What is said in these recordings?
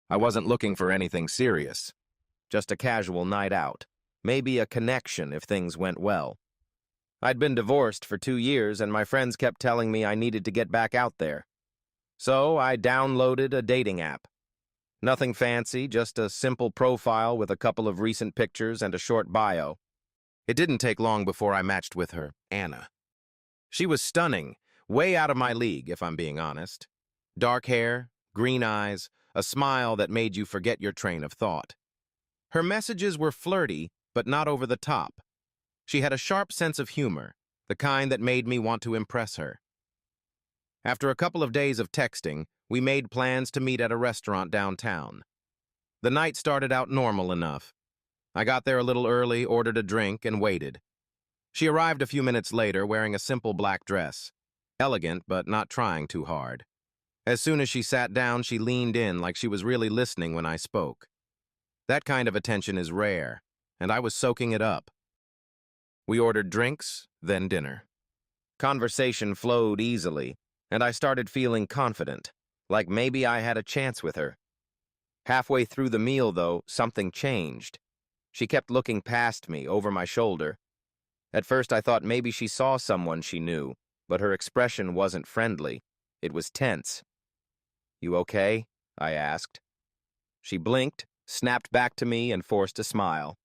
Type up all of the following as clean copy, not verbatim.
I wasn't looking for anything serious. Just a casual night out. Maybe a connection if things went well. I'd been divorced for 2 years, and my friends kept telling me I needed to get back out there. So I downloaded a dating app. Nothing fancy, just a simple profile with a couple of recent pictures and a short bio. It didn't take long before I matched with her, Anna. She was stunning, way out of my league, if I'm being honest. Dark hair, green eyes, a smile that made you forget your train of thought. Her messages were flirty, but not over the top. She had a sharp sense of humor, the kind that made me want to impress her. After a couple of days of texting, we made plans to meet at a restaurant downtown. The night started out normal enough. I got there a little early, ordered a drink, and waited. She arrived a few minutes later wearing a simple black dress. Elegant, but not trying too hard. As soon as she sat down, she leaned in like she was really listening when I spoke. That kind of attention is rare, and I was soaking it up. We ordered drinks, then dinner. Conversation flowed easily, and I started feeling confident, like maybe I had a chance with her. Halfway through the meal, though, something changed. She kept looking past me, over my shoulder. At first I thought maybe she saw someone she knew, but her expression wasn't friendly. It was tense. "You okay?" I asked. She blinked, snapped back to me, and forced a smile.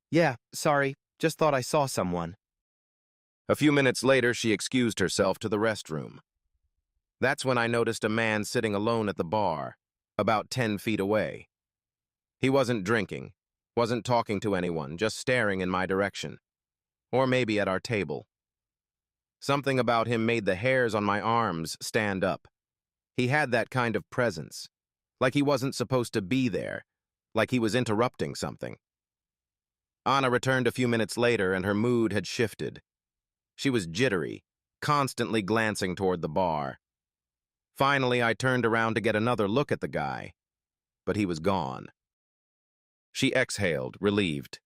"Yeah, sorry, just thought I saw someone." A few minutes later, she excused herself to the restroom. That's when I noticed a man sitting alone at the bar, about 10 feet away. He wasn't drinking, wasn't talking to anyone, just staring in my direction. Or maybe at our table. Something about him made the hairs on my arms stand up. He had that kind of presence, like he wasn't supposed to be there, like he was interrupting something. Anna returned a few minutes later, and her mood had shifted. She was jittery, constantly glancing toward the bar. Finally, I turned around to get another look at the guy, but he was gone. She exhaled, relieved.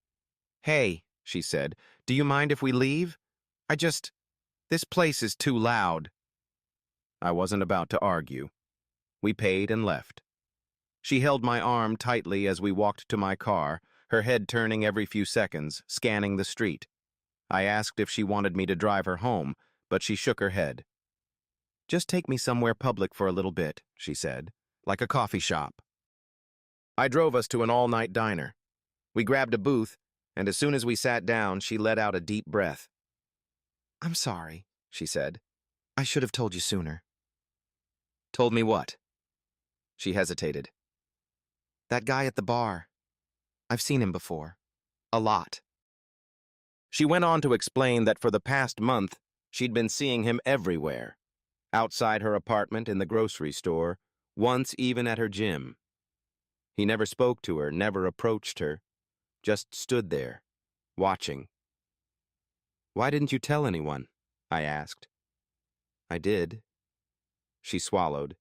"Hey," she said, "do you mind if we leave? This place is too loud." I wasn't about to argue. We paid and left. She held my arm tightly as we walked to my car, her head turning every few seconds, scanning the street. I asked if she wanted me to drive her home, but she shook her head. "Just take me somewhere public for a little bit," she said, "like a coffee shop." I drove us to an all-night diner. We grabbed a booth, and as soon as we sat down, she let out a deep breath. "I'm sorry," she said. "I should have told you sooner." "Told me what?" She hesitated. "That guy at the bar. I've seen him before. A lot." She went on to explain that for the past month, she'd been seeing him everywhere. Outside her apartment, in the grocery store, once even at her gym. He never spoke to her, never approached her, just stood there, watching. "Why didn't you tell anyone?" I asked. "I did." She swallowed.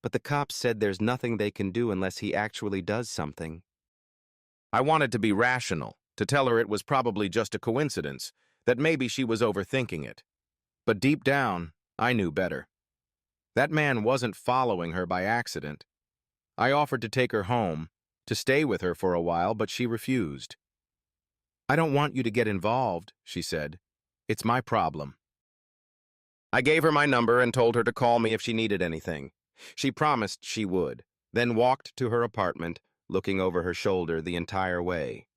"But the cops said there's nothing they can do unless he actually does something." I wanted to be rational, to tell her it was probably just a coincidence, that maybe she was overthinking it. But deep down, I knew better. That man wasn't following her by accident. I offered to take her home, to stay with her for a while, but she refused. "I don't want you to get involved," she said. "It's my problem." I gave her my number and told her to call me if she needed anything. She promised she would, then walked to her apartment, looking over her shoulder the entire way.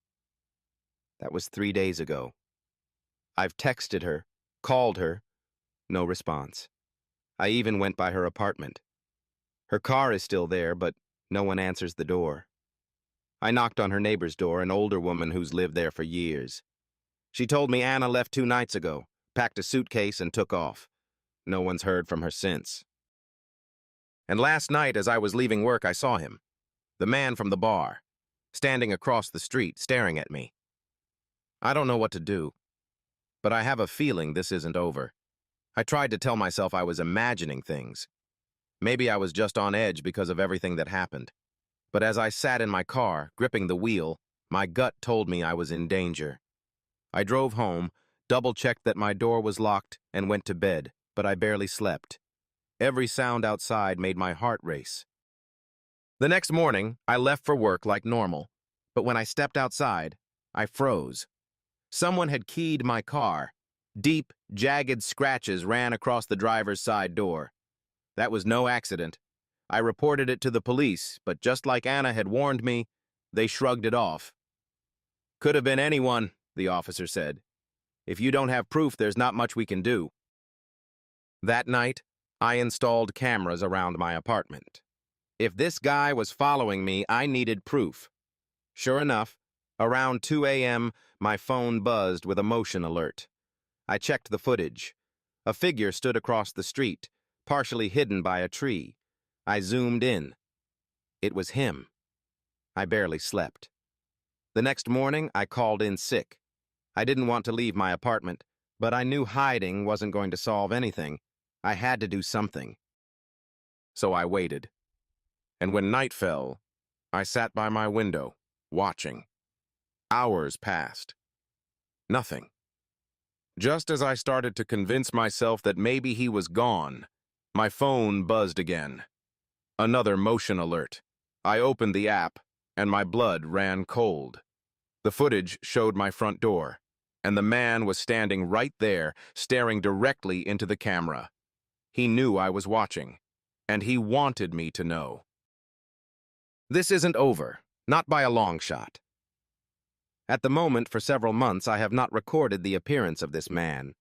That was 3 days ago. I've texted her, called her, no response. I even went by her apartment. Her car is still there, but no one answers the door. I knocked on her neighbor's door, an older woman who's lived there for years. She told me Anna left 2 nights ago, packed a suitcase and took off. No one's heard from her since. And last night, as I was leaving work, I saw him, the man from the bar, standing across the street, staring at me. I don't know what to do, but I have a feeling this isn't over. I tried to tell myself I was imagining things. Maybe I was just on edge because of everything that happened. But as I sat in my car, gripping the wheel, my gut told me I was in danger. I drove home, double-checked that my door was locked, and went to bed, but I barely slept. Every sound outside made my heart race. The next morning, I left for work like normal, but when I stepped outside, I froze. Someone had keyed my car. Deep, jagged scratches ran across the driver's side door. That was no accident. I reported it to the police, but just like Anna had warned me, they shrugged it off. "Could have been anyone," the officer said. "If you don't have proof, there's not much we can do." That night, I installed cameras around my apartment. If this guy was following me, I needed proof. Sure enough, around 2 a.m., my phone buzzed with a motion alert. I checked the footage. A figure stood across the street, partially hidden by a tree. I zoomed in. It was him. I barely slept. The next morning, I called in sick. I didn't want to leave my apartment, but I knew hiding wasn't going to solve anything. I had to do something. So I waited. And when night fell, I sat by my window, watching. Hours passed. Nothing. Just as I started to convince myself that maybe he was gone, my phone buzzed again. Another motion alert. I opened the app, and my blood ran cold. The footage showed my front door, and the man was standing right there, staring directly into the camera. He knew I was watching, and he wanted me to know. This isn't over, not by a long shot. At the moment, for several months, I have not recorded the appearance of this man.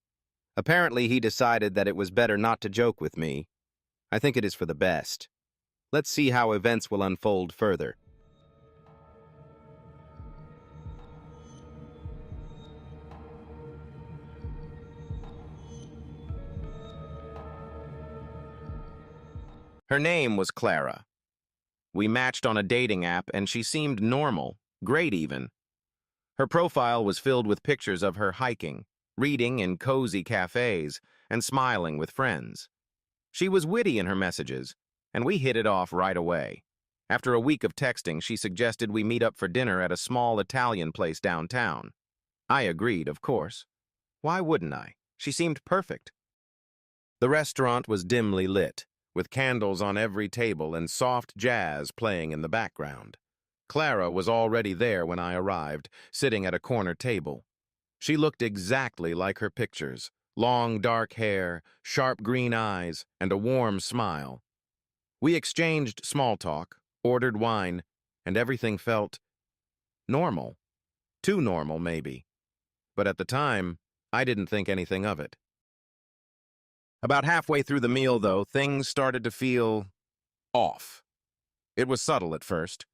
Apparently, he decided that it was better not to joke with me. I think it is for the best. Let's see how events will unfold further. Her name was Clara. We matched on a dating app, and she seemed normal, great even. Her profile was filled with pictures of her hiking, reading in cozy cafes, and smiling with friends. She was witty in her messages, and we hit it off right away. After a week of texting, she suggested we meet up for dinner at a small Italian place downtown. I agreed, of course. Why wouldn't I? She seemed perfect. The restaurant was dimly lit, with candles on every table and soft jazz playing in the background. Clara was already there when I arrived, sitting at a corner table. She looked exactly like her pictures: long dark hair, sharp green eyes, and a warm smile. We exchanged small talk, ordered wine, and everything felt normal. Too normal, maybe. But at the time, I didn't think anything of it. About halfway through the meal, though, things started to feel off. It was subtle at first.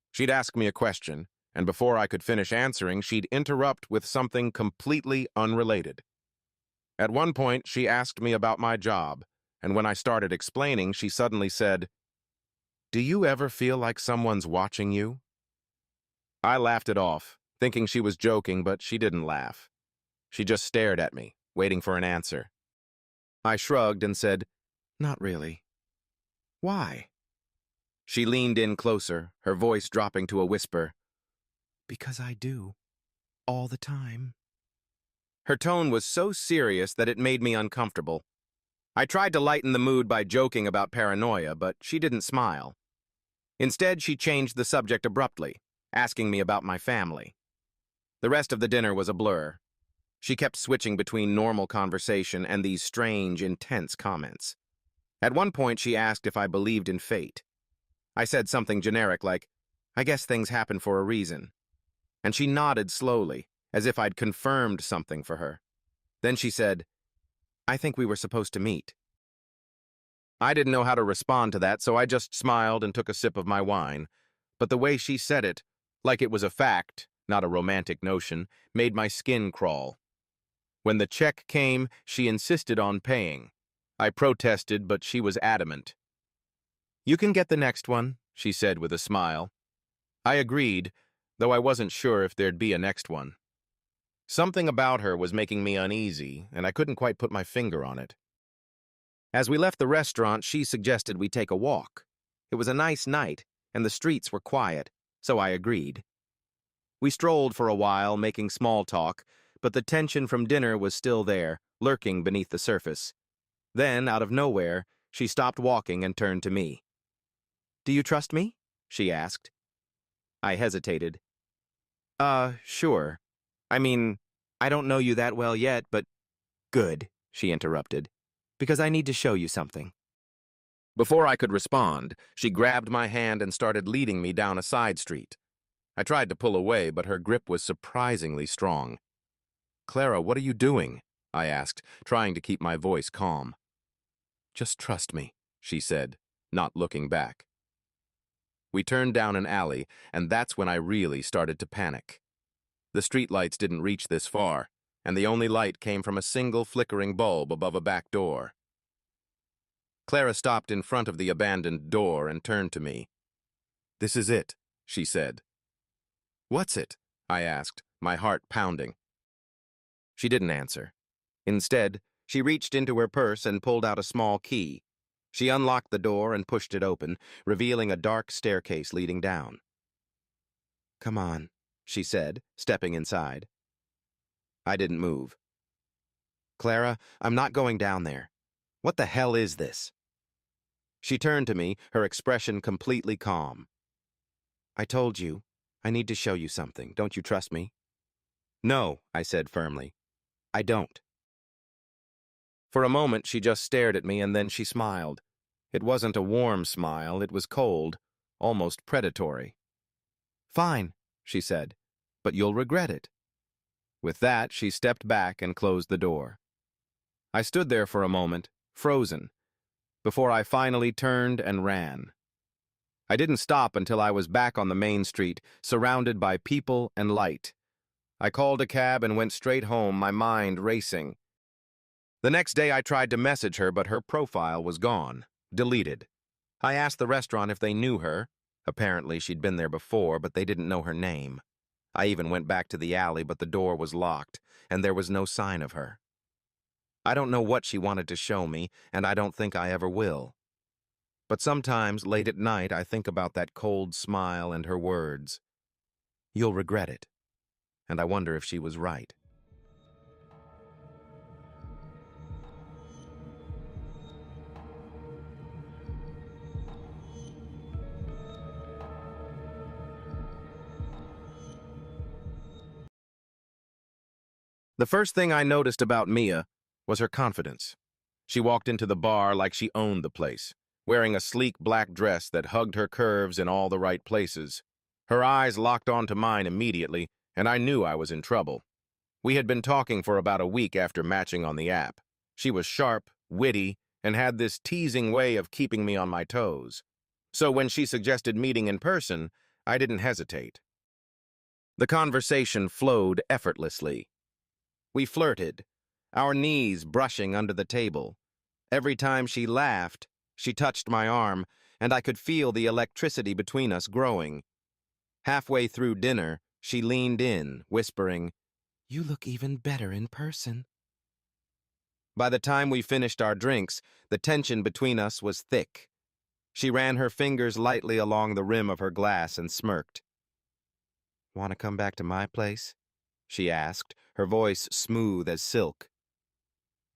She'd ask me a question, and before I could finish answering, she'd interrupt with something completely unrelated. At one point, she asked me about my job, and when I started explaining, she suddenly said, "Do you ever feel like someone's watching you?" I laughed it off, thinking she was joking, but she didn't laugh. She just stared at me, waiting for an answer. I shrugged and said, "Not really." "Why?" She leaned in closer, her voice dropping to a whisper. "Because I do. All the time." Her tone was so serious that it made me uncomfortable. I tried to lighten the mood by joking about paranoia, but she didn't smile. Instead, she changed the subject abruptly, asking me about my family. The rest of the dinner was a blur. She kept switching between normal conversation and these strange, intense comments. At one point, she asked if I believed in fate. I said something generic like, "I guess things happen for a reason." And she nodded slowly, as if I'd confirmed something for her. Then she said, "I think we were supposed to meet." I didn't know how to respond to that, so I just smiled and took a sip of my wine. But the way she said it, like it was a fact, not a romantic notion, made my skin crawl. When the check came, she insisted on paying. I protested, but she was adamant. "You can get the next one," she said with a smile. I agreed, though I wasn't sure if there'd be a next one. Something about her was making me uneasy, and I couldn't quite put my finger on it. As we left the restaurant, she suggested we take a walk. It was a nice night, and the streets were quiet, so I agreed. We strolled for a while, making small talk, but the tension from dinner was still there, lurking beneath the surface. Then, out of nowhere, she stopped walking and turned to me. "Do you trust me?" she asked. I hesitated. Sure. I mean, I don't know you that well yet, but good, she interrupted, because I need to show you something. Before I could respond, she grabbed my hand and started leading me down a side street. I tried to pull away, but her grip was surprisingly strong. Clara, what are you doing? I asked, trying to keep my voice calm. Just trust me, she said, not looking back. We turned down an alley, and that's when I really started to panic. The streetlights didn't reach this far, and the only light came from a single flickering bulb above a back door. Clara stopped in front of the abandoned door and turned to me. This is it, she said. What's it? I asked, my heart pounding. She didn't answer. Instead, she reached into her purse and pulled out a small key. She unlocked the door and pushed it open, revealing a dark staircase leading down. Come on, she said, stepping inside. I didn't move. Clara, I'm not going down there. What the hell is this? She turned to me, her expression completely calm. I told you, I need to show you something. Don't you trust me? No, I said firmly. I don't. For a moment, she just stared at me and then she smiled. It wasn't a warm smile, it was cold, almost predatory. Fine, she said, but you'll regret it. With that, she stepped back and closed the door. I stood there for a moment, frozen, before I finally turned and ran. I didn't stop until I was back on the main street, surrounded by people and light. I called a cab and went straight home, my mind racing. The next day I tried to message her, but her profile was gone, deleted. I asked the restaurant if they knew her. Apparently she'd been there before, but they didn't know her name. I even went back to the alley, but the door was locked, and there was no sign of her. I don't know what she wanted to show me, and I don't think I ever will. But sometimes, late at night, I think about that cold smile and her words. You'll regret it. And I wonder if she was right. The first thing I noticed about Mia was her confidence. She walked into the bar like she owned the place, wearing a sleek black dress that hugged her curves in all the right places. Her eyes locked onto mine immediately, and I knew I was in trouble. We had been talking for about a week after matching on the app. She was sharp, witty, and had this teasing way of keeping me on my toes. So when she suggested meeting in person, I didn't hesitate. The conversation flowed effortlessly. We flirted, our knees brushing under the table. Every time she laughed, she touched my arm, and I could feel the electricity between us growing. Halfway through dinner, she leaned in, whispering, "You look even better in person." By the time we finished our drinks, the tension between us was thick. She ran her fingers lightly along the rim of her glass and smirked. "Want to come back to my place?" she asked, her voice smooth as silk.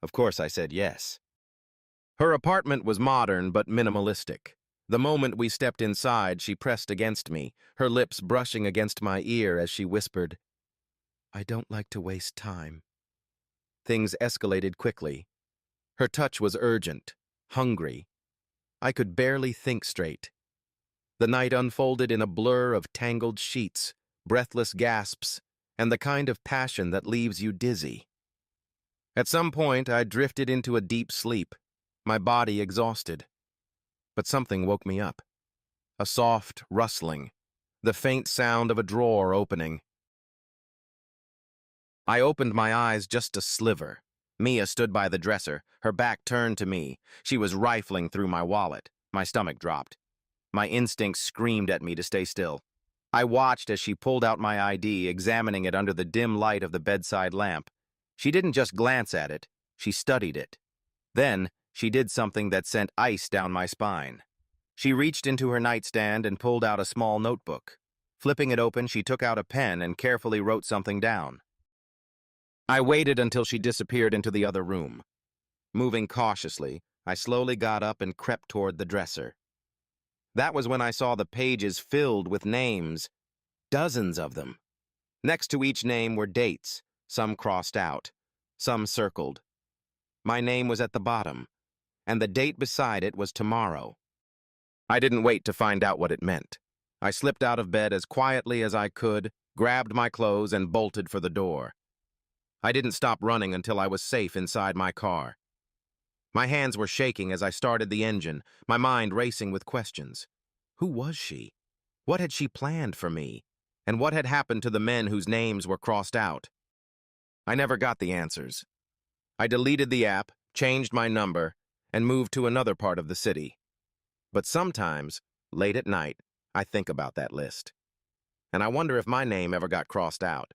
Of course I said yes. Her apartment was modern but minimalistic. The moment we stepped inside, she pressed against me, her lips brushing against my ear as she whispered, "I don't like to waste time." Things escalated quickly. Her touch was urgent, hungry. I could barely think straight. The night unfolded in a blur of tangled sheets, breathless gasps, and the kind of passion that leaves you dizzy. At some point, I drifted into a deep sleep, my body exhausted. But something woke me up. A soft rustling, the faint sound of a drawer opening. I opened my eyes just a sliver. Mia stood by the dresser, her back turned to me. She was rifling through my wallet. My stomach dropped. My instincts screamed at me to stay still. I watched as she pulled out my ID, examining it under the dim light of the bedside lamp. She didn't just glance at it, she studied it. Then, she did something that sent ice down my spine. She reached into her nightstand and pulled out a small notebook. Flipping it open, she took out a pen and carefully wrote something down. I waited until she disappeared into the other room. Moving cautiously, I slowly got up and crept toward the dresser. That was when I saw the pages filled with names, dozens of them. Next to each name were dates, some crossed out, some circled. My name was at the bottom, and the date beside it was tomorrow. I didn't wait to find out what it meant. I slipped out of bed as quietly as I could, grabbed my clothes, and bolted for the door. I didn't stop running until I was safe inside my car. My hands were shaking as I started the engine, my mind racing with questions. Who was she? What had she planned for me? And what had happened to the men whose names were crossed out? I never got the answers. I deleted the app, changed my number, and moved to another part of the city. But sometimes, late at night, I think about that list. And I wonder if my name ever got crossed out.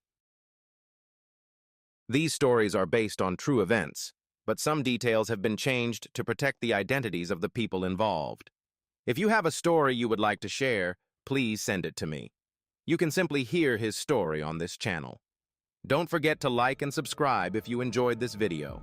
These stories are based on true events, but some details have been changed to protect the identities of the people involved. If you have a story you would like to share, please send it to me. You can simply hear his story on this channel. Don't forget to like and subscribe if you enjoyed this video.